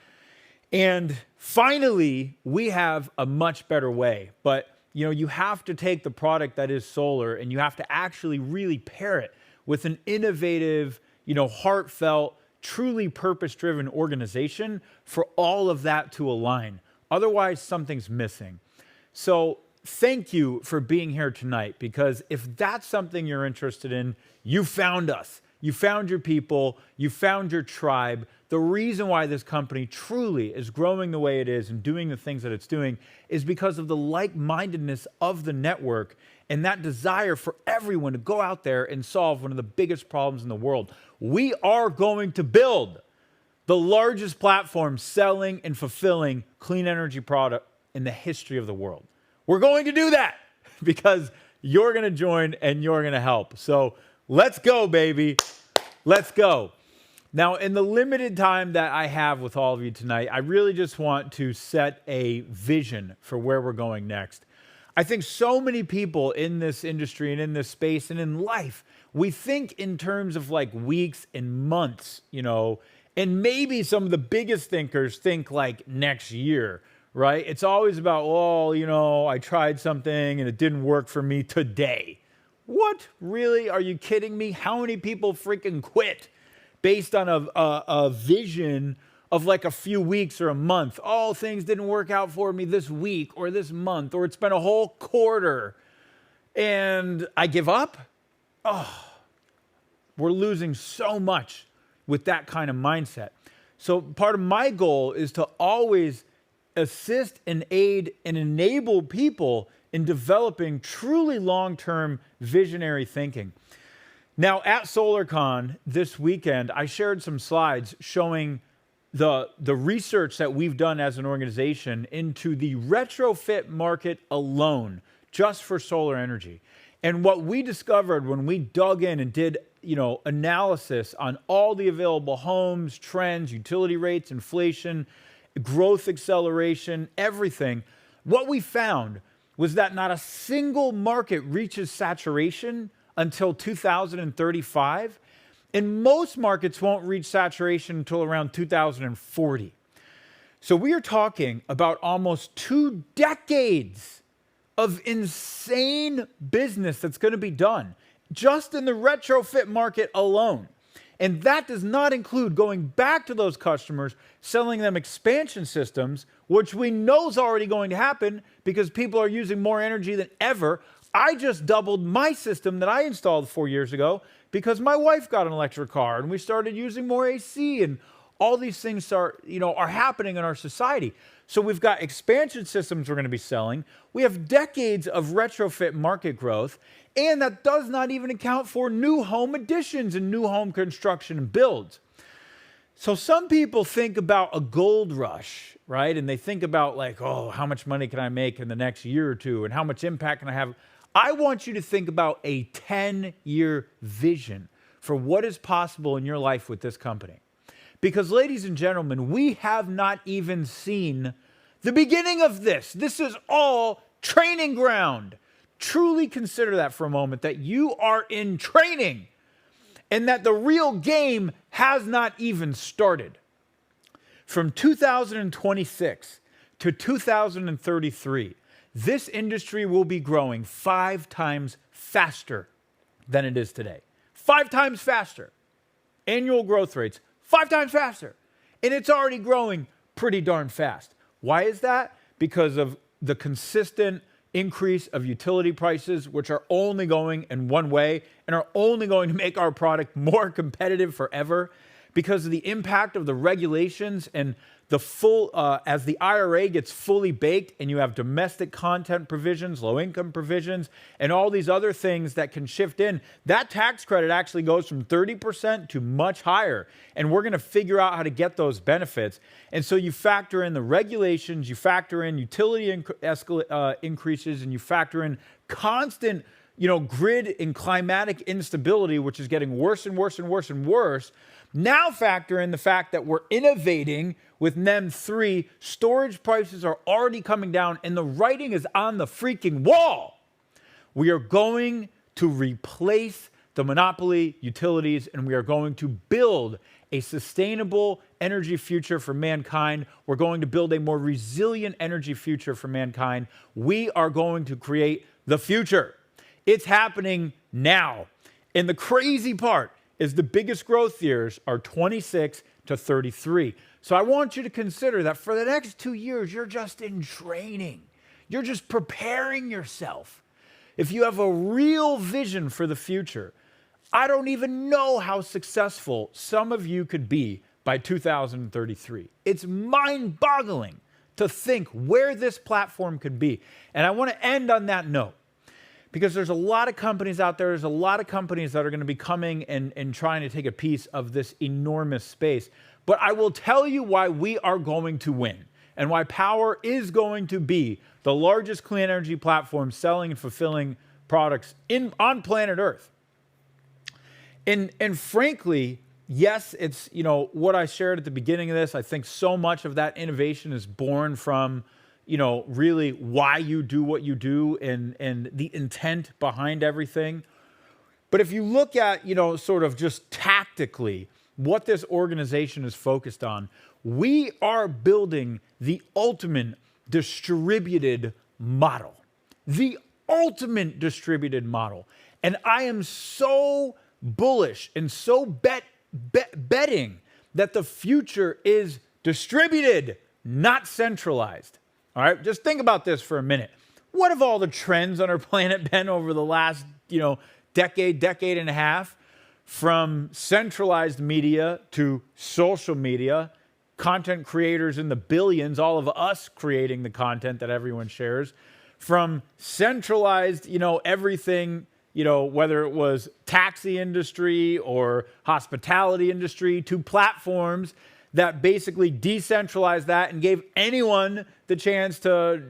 And finally, we have a much better way. But you have to take the product that is solar and you have to actually really pair it with an innovative, heartfelt, truly purpose-driven organization for all of that to align. Otherwise, something's missing. So thank you for being here tonight, because if that's something you're interested in, you found us. You found your people. You found your tribe. The reason why this company truly is growing the way it is and doing the things that it's doing is because of the like-mindedness of the network and that desire for everyone to go out there and solve one of the biggest problems in the world. We are going to build the largest platform selling and fulfilling clean energy product in the history of the world. We're going to do that because you're going to join and you're going to help. So let's go, baby. Let's go. Now, in the limited time that I have with all of you tonight, I really just want to set a vision for where we're going next. I think so many people in this industry and in this space and in life, we think in terms of like weeks and months, and maybe some of the biggest thinkers think like next year, right? It's always about, I tried something and it didn't work for me today. What? Really? Are you kidding me? How many people freaking quit based on a vision of like a few weeks or a month? Oh, things didn't work out for me this week or this month, or it's been a whole quarter and I give up? Oh, we're losing so much with that kind of mindset. So part of my goal is to always assist and aid and enable people in developing truly long-term visionary thinking. Now, at SolarCon this weekend, I shared some slides showing the research that we've done as an organization into the retrofit market alone, just for solar energy. And what we discovered when we dug in and did, analysis on all the available homes, trends, utility rates, inflation, growth acceleration, everything, what we found was that not a single market reaches saturation until 2035, and most markets won't reach saturation until around 2040. So we are talking about almost 2 decades of insane business that's going to be done just in the retrofit market alone. And that does not include going back to those customers, selling them expansion systems, which we know is already going to happen because people are using more energy than ever. I just doubled my system that I installed 4 years ago because my wife got an electric car and we started using more AC, and all these things are happening in our society. So we've got expansion systems we're going to be selling. We have decades of retrofit market growth, and that does not even account for new home additions and new home construction and builds. So some people think about a gold rush, right? And they think about like, oh, how much money can I make in the next year or two, and how much impact can I have? I want you to think about a 10-year vision for what is possible in your life with this company. Because, ladies and gentlemen, we have not even seen the beginning of this. This is all training ground. Truly consider that for a moment, that you are in training and that the real game has not even started. From 2026 to 2033, this industry will be growing 5 times faster than it is today. 5 times faster. Annual growth rates, 5 times faster. And it's already growing pretty darn fast. Why is that? Because of the consistent increase of utility prices, which are only going in one way and are only going to make our product more competitive forever, because of the impact of the regulations and the full, as the IRA gets fully baked and you have domestic content provisions, low income provisions, and all these other things that can shift in, that tax credit actually goes from 30% to much higher. And we're going to figure out how to get those benefits. And so you factor in the regulations, you factor in utility increases, and you factor in constant grid and climatic instability, which is getting worse and worse and worse and worse. Now factor in the fact that we're innovating with NEM 3. Storage prices are already coming down and the writing is on the freaking wall. We are going to replace the monopoly utilities, and we are going to build a sustainable energy future for mankind. We're going to build a more resilient energy future for mankind. We are going to create the future. It's happening now. And the crazy part is the biggest growth years are 26 to 33. So I want you to consider that for the next 2 years, you're just in training. You're just preparing yourself. If you have a real vision for the future, I don't even know how successful some of you could be by 2033. It's mind-boggling to think where this platform could be. And I want to end on that note, because there's a lot of companies out there, there's a lot of companies that are going to be coming and trying to take a piece of this enormous space. But I will tell you why we are going to win and why Powur is going to be the largest clean energy platform selling and fulfilling products on planet Earth. And frankly, yes, it's what I shared at the beginning of this. I think so much of that innovation is born from really why you do what you do and the intent behind everything. But if you look at, sort of just tactically what this organization is focused on, we are building the ultimate distributed model. The ultimate distributed model. And I am so bullish and so betting that the future is distributed, not centralized. All right, just think about this for a minute. What have all the trends on our planet been over the last, decade and a half? From centralized media to social media, content creators in the billions, all of us creating the content that everyone shares. From centralized, everything, whether it was taxi industry or hospitality industry, to platforms that basically decentralized that and gave anyone the chance to,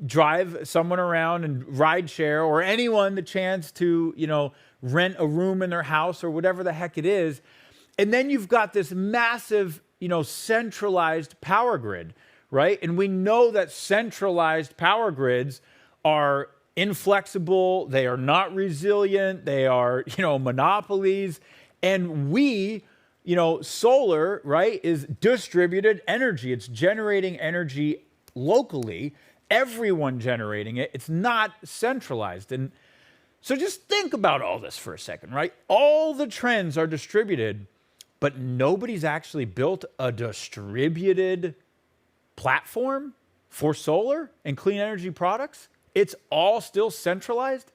drive someone around and ride share, or anyone the chance to, rent a room in their house or whatever the heck it is. And then you've got this massive, centralized power grid, right? And we know that centralized power grids are inflexible, they are not resilient, they are, monopolies. And we, solar, right, is distributed energy. It's generating energy locally, everyone generating it. It's not centralized. And so just think about all this for a second, right? All the trends are distributed, but nobody's actually built a distributed platform for solar and clean energy products. it's all still centralized?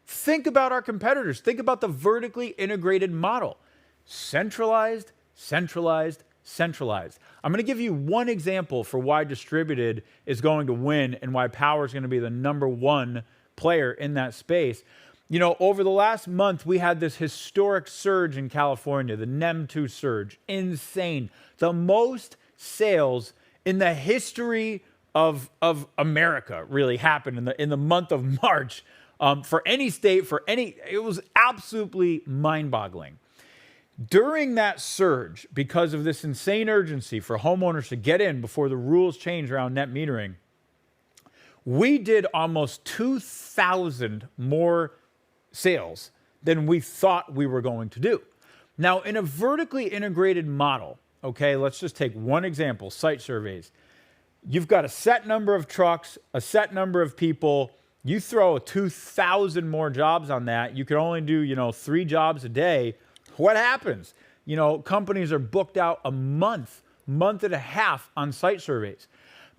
Think about our competitors. Think about the vertically integrated model. Centralized, centralized, centralized. I'm going to give you one example for why distributed is going to win and why Powur is going to be the #1 player in that space. You know, over the last month, we had this historic surge in California, the NEM2 surge. Insane. The most sales in the history of America really happened in the month of March. For any state, it was absolutely mind-boggling. During that surge, because of this insane urgency for homeowners to get in before the rules change around net metering, we did almost 2,000 more sales than we thought we were going to do. Now, in a vertically integrated model, okay, let's just take one example, site surveys. You've got a set number of trucks, a set number of people. You throw 2,000 more jobs on that. You can only do, 3 jobs a day. What happens? Companies are booked out a month and a half on site surveys.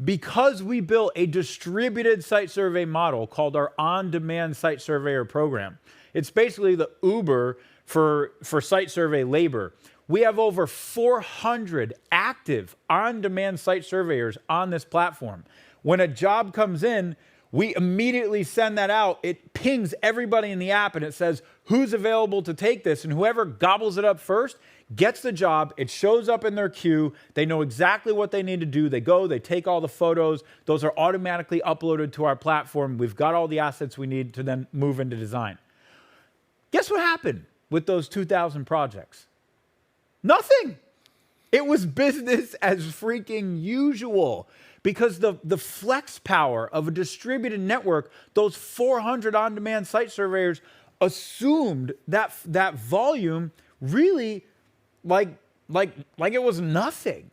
Because we built a distributed site survey model called our on-demand site surveyor program. It's basically the Uber for site survey labor. We have over 400 active on-demand site surveyors on this platform. When a job comes in, we immediately send that out. It pings everybody in the app and it says who's available to take this, and whoever gobbles it up first gets the job. It shows up in their queue. They know exactly what they need to do. They go, they take all the photos. Those are automatically uploaded to our platform. We've got all the assets we need to then move into design. Guess what happened with those 2,000 projects? Nothing. It was business as freaking usual. Because the flex power of a distributed network, those 400 on-demand site surveyors assumed that volume really like it was nothing.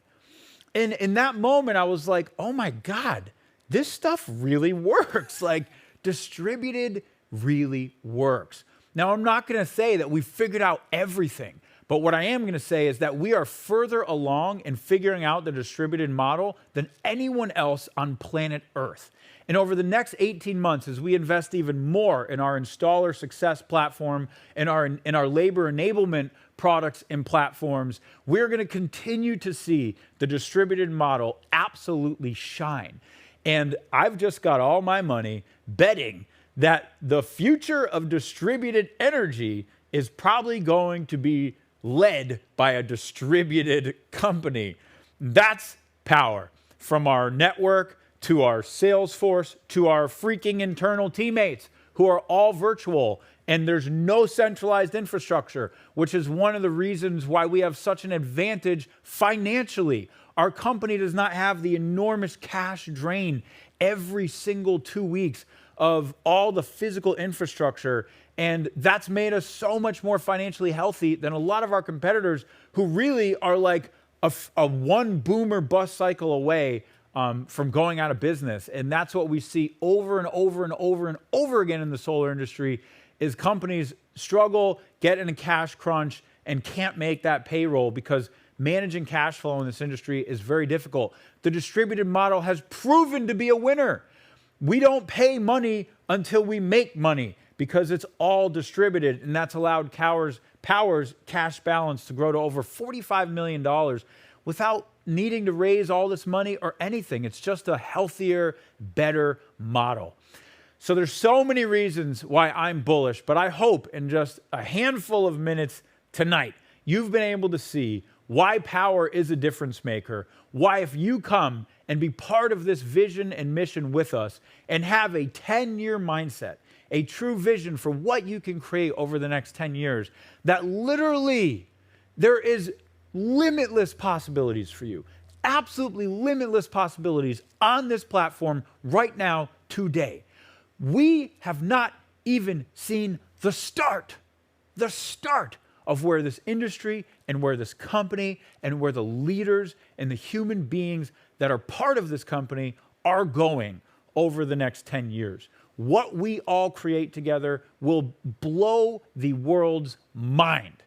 And in that moment, I was like, oh my God, this stuff really works. Like, distributed really works. Now, I'm not going to say that we figured out everything. But what I am going to say is that we are further along in figuring out the distributed model than anyone else on planet Earth. And over the next 18 months, as we invest even more in our installer success platform and in our labor enablement products and platforms, we're going to continue to see the distributed model absolutely shine. And I've just got all my money betting that the future of distributed energy is probably going to be led by a distributed company. That's Powur. From our network to our sales force to our freaking internal teammates who are all virtual, and there's no centralized infrastructure, which is one of the reasons why we have such an advantage financially. Our company does not have the enormous cash drain every single 2 weeks of all the physical infrastructure. And that's made us so much more financially healthy than a lot of our competitors who really are like a one boomer bust cycle away from going out of business. And that's what we see over and over and over and over again in the solar industry is companies struggle, get in a cash crunch, and can't make that payroll because managing cash flow in this industry is very difficult. The distributed model has proven to be a winner. We don't pay money until we make money because it's all distributed, and that's allowed Powur's cash balance to grow to over $45 million without needing to raise all this money or anything. It's just a healthier, better model. So there's so many reasons why I'm bullish, but I hope in just a handful of minutes tonight, you've been able to see why Powur is a difference maker, why if you come and be part of this vision and mission with us and have a 10-year mindset, a true vision for what you can create over the next 10 years, that literally there is limitless possibilities for you, absolutely limitless possibilities on this platform right now, today. We have not even seen the start of where this industry and where this company and where the leaders and the human beings that are part of this company are going over the next 10 years. What we all create together will blow the world's mind.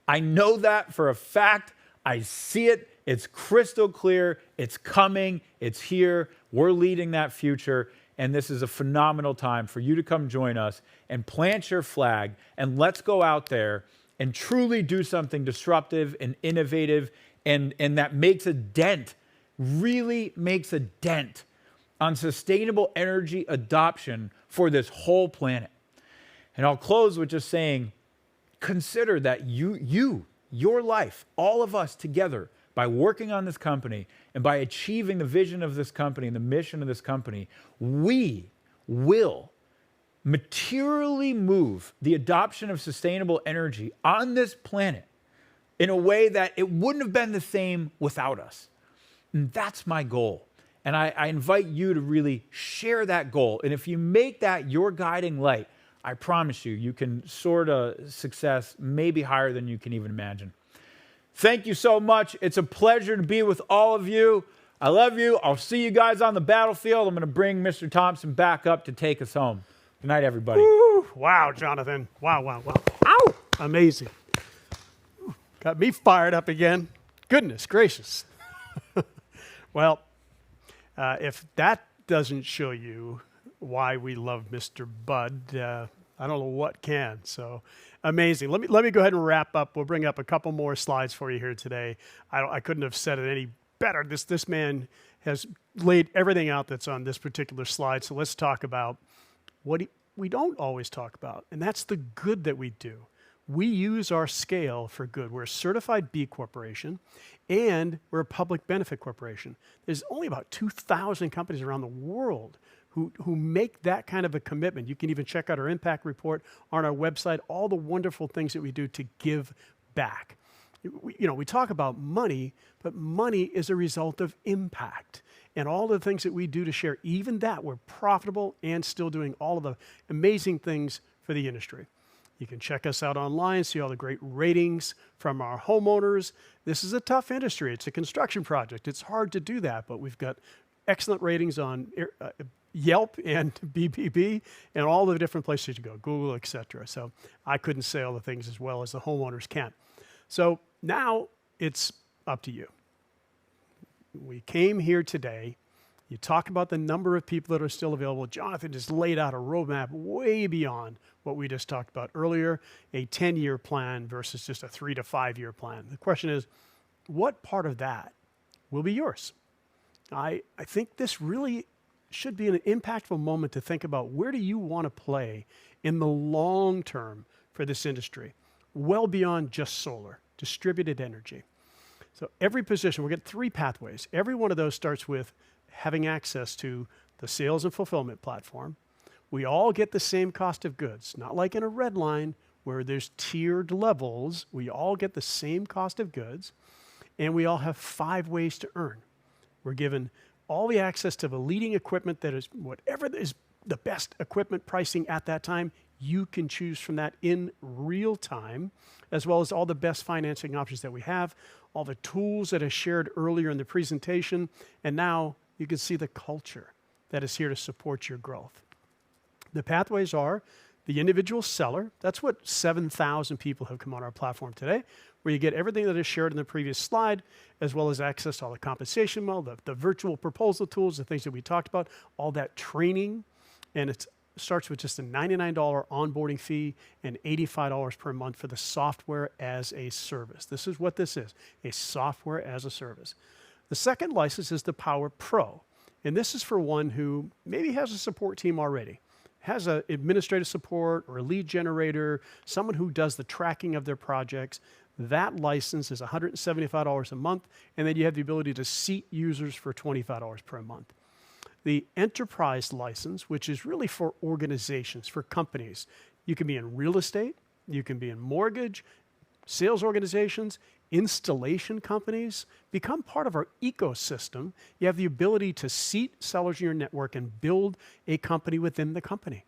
I know that for a fact. I see it. It's crystal clear. It's coming. It's here. We're leading that future. And this is a phenomenal time for you to come join us and plant your flag. And let's go out there and truly do something disruptive and innovative and that makes a dent, really makes a dent on sustainable energy adoption for this whole planet. And I'll close with just saying, consider that your life, all of us together, by working on this company and by achieving the vision of this company and the mission of this company, we will materially move the adoption of sustainable energy on this planet in a way that it wouldn't have been the same without us. And that's my goal. And I invite you to really share that goal. And if you make that your guiding light, I promise you can soar to success maybe higher than you can even imagine. Thank you so much. It's a pleasure to be with all of you. I love you. I'll see you guys on the battlefield. I'm going to bring Mr. Thompson back up to take us home. Good night, everybody. Woo. Wow, Jonathan. Wow. Ow! Amazing. Got me fired up again. Goodness gracious. Well, if that doesn't show you why we love Mr. Budd, I don't know what can. So amazing. Let me go ahead and wrap up. We'll bring up a couple more slides for you here today. I couldn't have said it any better. This man has laid everything out that's on this particular slide. So let's talk about what we don't always talk about, and that's the good that we do. We use our scale for good. We're a certified B Corporation, and we're a public benefit corporation. There's only about 2,000 companies around the world who make that kind of a commitment. You can even check out our impact report on our website, all the wonderful things that we do to give back. We talk about money, but money is a result of impact. And all the things that we do to share, even that, we're profitable and still doing all of the amazing things for the industry. You can check us out online, see all the great ratings from our homeowners. This is a tough industry. It's a construction project. It's hard to do that, but we've got excellent ratings on Yelp and BBB and all the different places you go, Google, etc. So I couldn't say all the things as well as the homeowners can. So now it's up to you. We came here today. You talk about the number of people that are still available. Jonathan just laid out a roadmap way beyond what we just talked about earlier, a 10-year plan versus just a 3 to 5 year plan. The question is, what part of that will be yours? I think this really should be an impactful moment to think about, where do you want to play in the long term for this industry, well beyond just solar, distributed energy. So every position, we'll get 3 pathways. Every one of those starts with having access to the sales and fulfillment platform. We all get the same cost of goods, not like in a red line where there's tiered levels. We all get the same cost of goods, and we all have 5 ways to earn. We're given all the access to the leading equipment that is whatever is the best equipment pricing at that time. You can choose from that in real time, as well as all the best financing options that we have, all the tools that I shared earlier in the presentation, and now you can see the culture that is here to support your growth. The pathways are the individual seller. That's what 7,000 people have come on our platform today, where you get everything that is shared in the previous slide, as well as access to all the compensation model, the virtual proposal tools, the things that we talked about, all that training. And it starts with just a $99 onboarding fee and $85 per month for the software as a service. This is what this is, a software as a service. The second license is the Powur Pro. And this is for one who maybe has a support team already, has an administrative support or a lead generator, someone who does the tracking of their projects. That license is $175 a month, and then you have the ability to seat users for $25 per month. The enterprise license, which is really for organizations, for companies. You can be in real estate, you can be in mortgage, sales organizations, installation companies. Become part of our ecosystem. You have the ability to seat sellers in your network and build a company within the company.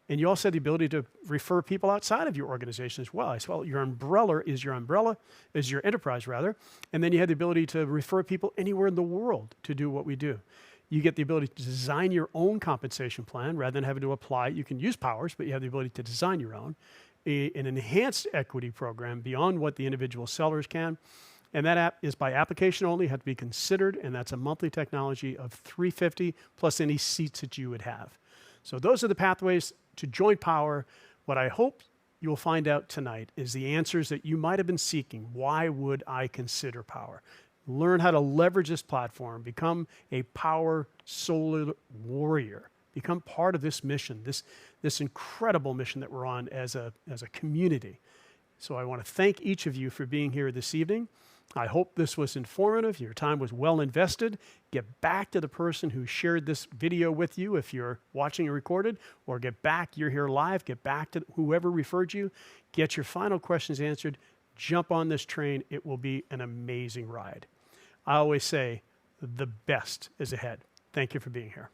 And you also have the ability to refer people outside of your organization as well. Well, your umbrella is your enterprise rather. And then you have the ability to refer people anywhere in the world to do what we do. You get the ability to design your own compensation plan rather than having to apply. You can use Powur's, but you have the ability to design your own. An enhanced equity program beyond what the individual sellers can. And that app is by application only, have to be considered, and that's a monthly technology of $350 plus any seats that you would have. So those are the pathways to join Powur. What I hope you'll find out tonight is the answers that you might have been seeking. Why would I consider Powur? Learn how to leverage this platform, become a Powur solar warrior, become part of this mission, this incredible mission that we're on as a community. So I want to thank each of you for being here this evening. I hope this was informative. Your time was well invested. Get back to the person who shared this video with you if you're watching it recorded, or get back, you're here live, get back to whoever referred you. Get your final questions answered. Jump on this train. It will be an amazing ride. I always say the best is ahead. Thank you for being here.